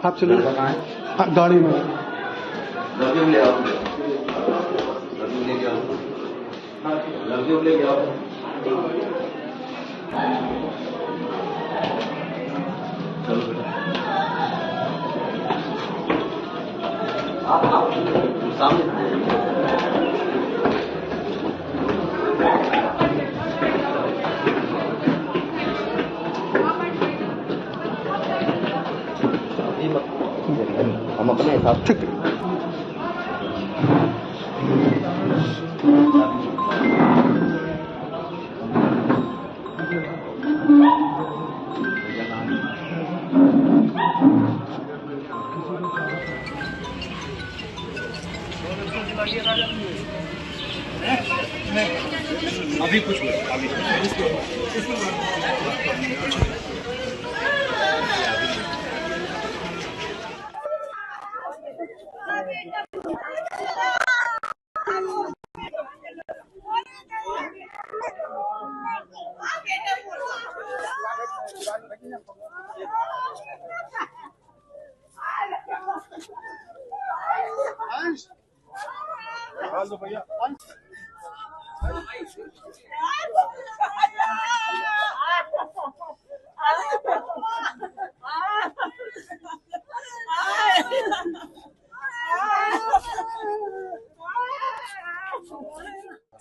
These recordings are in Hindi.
आप चलो गाड़ी में। हम अपने हिसाब ठीक है। अभी कुछ अभी भैया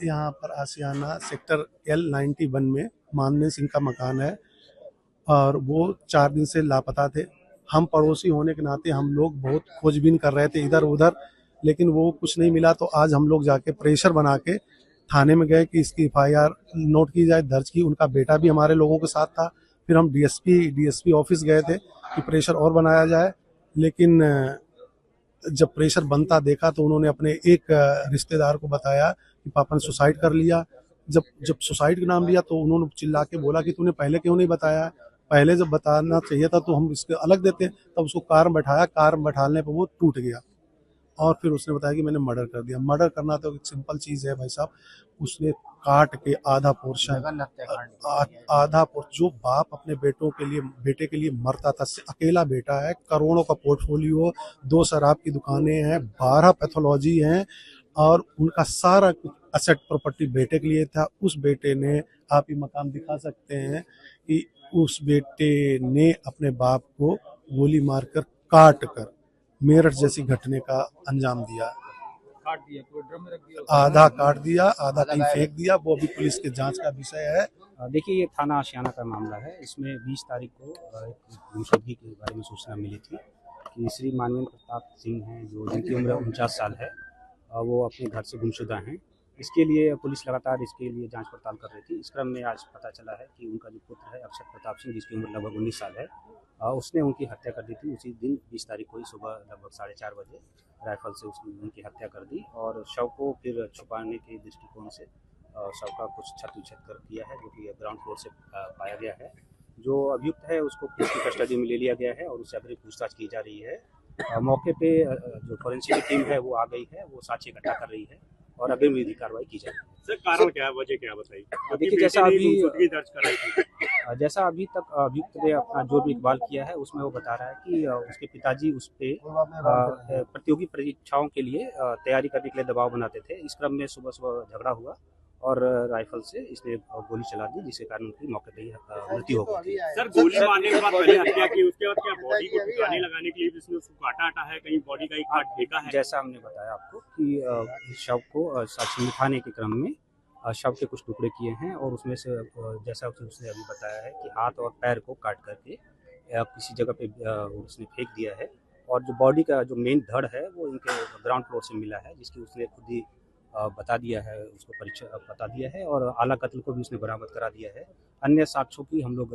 यहाँ पर आशियाना सेक्टर L91 में मानवेंद्र सिंह का मकान है और वो 4 दिन से लापता थे। हम पड़ोसी होने के नाते हम लोग बहुत खोजबीन कर रहे थे इधर उधर, लेकिन वो कुछ नहीं मिला। तो आज हम लोग जाके प्रेशर बना के थाने में गए कि इसकी FIR नोट की जाए, दर्ज की। उनका बेटा भी हमारे लोगों के साथ था। फिर हम DSP ऑफिस गए थे कि प्रेशर और बनाया जाए, लेकिन जब प्रेशर बनता देखा तो उन्होंने अपने एक रिश्तेदार को बताया कि पापा ने सुसाइड कर लिया। जब सुसाइड का नाम लिया तो उन्होंने चिल्ला के बोला कि तूने पहले क्यों नहीं बताया, पहले जब बताना चाहिए था तो हम इसके अलग देते। तब उसको कार में बैठाया, कार में बैठाने पर वो टूट गया और फिर उसने बताया कि मैंने मर्डर कर दिया। मर्डर करना तो एक सिंपल चीज़ है भाई साहब। उसने काट के आधा पोर्शन, जो बाप अपने बेटे के लिए मरता था, अकेला बेटा है, करोड़ों का पोर्टफोलियो, 2 शराब की दुकानें हैं, 12 पैथोलॉजी हैं और उनका सारा कुछ असेट प्रॉपर्टी बेटे के लिए था। उस बेटे ने, आप ये मकान दिखा सकते हैं कि उस बेटे ने अपने बाप को गोली मारकर काट कर मेरठ जैसी घटने का अंजाम दिया। काट दिया, पूरे ड्रम में रख दिया, आधा काट दिया, आधा कहीं फेंक दिया। वो अभी पुलिस के जांच का विषय है। देखिए, ये थाना आशियाना का मामला है। इसमें 20 तारीख को एक गुमशुदगी के बारे में सूचना मिली थी कि श्री मानवेंद्र प्रताप सिंह हैं, जो जिनकी उम्र 49 साल है, वो अपने घर से गुमशुदा हैं। इसके लिए पुलिस लगातार इसके लिए जांच पड़ताल कर रही थी। इस क्रम में आज पता चला है कि उनका जो पुत्र है अक्षत प्रताप सिंह, जिसकी उम्र लगभग 19 साल है, उसने उनकी हत्या कर दी थी। उसी दिन 20 तारीख को ही सुबह लगभग 4:30 बजे राइफल से उसने उनकी हत्या कर दी और शव को फिर छुपाने के दृष्टिकोण से शव का कुछ छत उछत कर किया है, जो कि ग्राउंड फ्लोर से पाया गया है। जो अभियुक्त है उसको पुलिस की कस्टडी में ले लिया गया है और उससे अभी पूछताछ की जा रही है। मौके पे जो फोरेंसिक टीम है वो आ गई है, वो साक्ष्य इकट्ठा कर रही है और अग्रिम विधि कार्रवाई की जाएगी। सर, कारण क्या है, वजह क्या बताइए? देखिए, जैसा अभी तक अभियुक्त ने अपना जो भी इकबाल किया है उसमें वो बता रहा है कि उसके पिताजी उस पे प्रतियोगी परीक्षाओं के लिए तैयारी करने के लिए दबाव बनाते थे। इस क्रम में सुबह सुबह झगड़ा हुआ और राइफल से इसने गोली चला दी, जिसके कारण उनकी मौके पर ही मृत्यु हो गई। सर, गोली मारने के बाद पहले हत्या की, उसके बाद क्या बॉडी को ठिकाने लगाने के लिए जिसने उसको काटा है, कहीं बॉडी का एक पार्ट फेंका है? जैसा हमने बताया आपको कि शव को साक्ष्य लिखाने के क्रम में शव के कुछ टुकड़े किए हैं और उसमें से जैसा उसने अभी बताया है कि हाथ और पैर को काट करके किसी जगह पे उसने फेंक दिया है और जो बॉडी का जो मेन धड़ है वो इनके ग्राउंड फ्लोर से मिला है, जिसकी उसने खुद ही बता दिया है, उसको परीक्षा बता दिया है और आला कत्ल को भी उसने बरामद करा दिया है। अन्य साक्ष्यों की हम लोग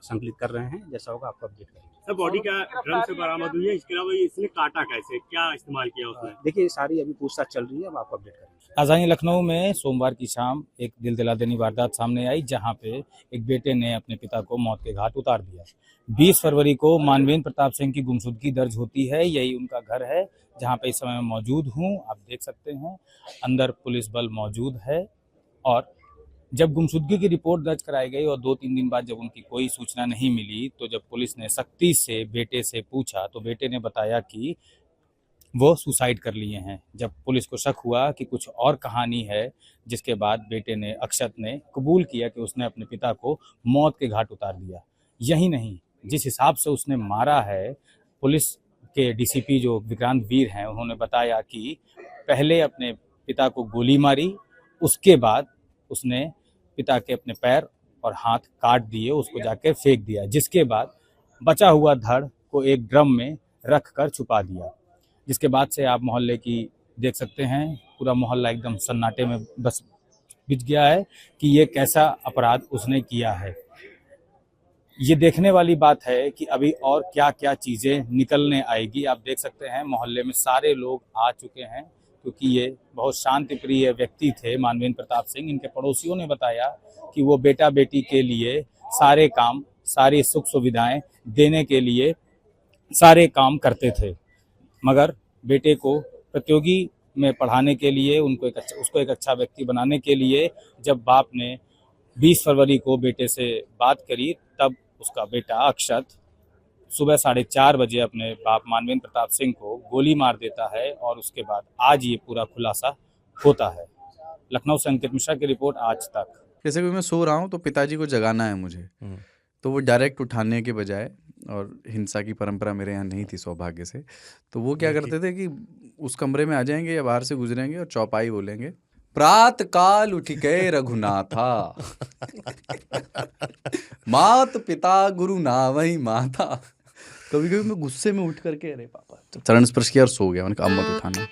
संकलित कर रहे हैं, जैसा होगा आपको अपडेट करेंगे। सर, बॉडी का ड्रम से बरामद हुई है, इसके अलावा इसने काटा कैसे, क्या इस्तेमाल किया उसने? देखिए, सारी अभी पूछताछ चल रही है, हम आपको अपडेट करेंगे। राजधानी लखनऊ में सोमवार की शाम एक दिल दिला देनी वारदात सामने आई, जहां पे एक बेटे ने अपने पिता को मौत के घाट उतार दिया। 20 फरवरी को मानवेंद्र प्रताप सिंह की गुमशुदगी दर्ज होती है। यही उनका घर है जहां पे इस समय मैं मौजूद हूं। आप देख सकते हैं अंदर पुलिस बल मौजूद है और जब गुमशुदगी की रिपोर्ट दर्ज कराई गई और 2-3 दिन बाद जब उनकी कोई सूचना नहीं मिली, तो जब पुलिस ने सख्ती से बेटे से पूछा तो बेटे ने बताया कि वो सुसाइड कर लिए हैं। जब पुलिस को शक हुआ कि कुछ और कहानी है, जिसके बाद बेटे ने अक्षत ने कबूल किया कि उसने अपने पिता को मौत के घाट उतार दिया। यही नहीं, जिस हिसाब से उसने मारा है, पुलिस के डीसीपी जो विक्रांत वीर हैं उन्होंने बताया कि पहले अपने पिता को गोली मारी, उसके बाद उसने पिता के अपने पैर और हाथ काट दिए, उसको जाकर फेंक दिया, जिसके बाद बचा हुआ धड़ को एक ड्रम में रख कर छुपा दिया। जिसके बाद से आप मोहल्ले की देख सकते हैं, पूरा मोहल्ला एकदम सन्नाटे में बस बिछ गया है कि ये कैसा अपराध उसने किया है। ये देखने वाली बात है कि अभी और क्या क्या चीज़ें निकलने आएगी। आप देख सकते हैं मोहल्ले में सारे लोग आ चुके हैं, क्योंकि ये बहुत शांति प्रिय व्यक्ति थे मानवेंद्र प्रताप सिंह। इनके पड़ोसियों ने बताया कि वो बेटा बेटी के लिए सारे काम, सारी सुख सुविधाएं देने के लिए सारे काम करते थे, मगर बेटे को प्रतियोगी में पढ़ाने के लिए, उसको एक अच्छा व्यक्ति बनाने के लिए जब बाप ने 20 फरवरी को बेटे से बात करी, तब उसका बेटा अक्षत सुबह 4:30 बजे अपने बाप मानवेंद्र प्रताप सिंह को गोली मार देता है और उसके बाद आज ये पूरा खुलासा होता है। लखनऊ से अंकित मिश्रा की रिपोर्ट, आज तक। जैसे कि मैं सो रहा हूँ तो पिताजी को जगाना है मुझे, तो वो डायरेक्ट उठाने के बजाय, और हिंसा की परंपरा मेरे यहाँ नहीं थी सौभाग्य से, तो वो क्या करते थे कि उस कमरे में आ जाएंगे या बाहर से गुजरेंगे और चौपाई बोलेंगे, प्रात काल उठ गए रघुनाथा मात पिता गुरु नावई माता। कभी कभी मैं गुस्से में उठ करके अरे पापा, चरण स्पर्श किया और सो गया। मैंने कहा अब मत उठाना।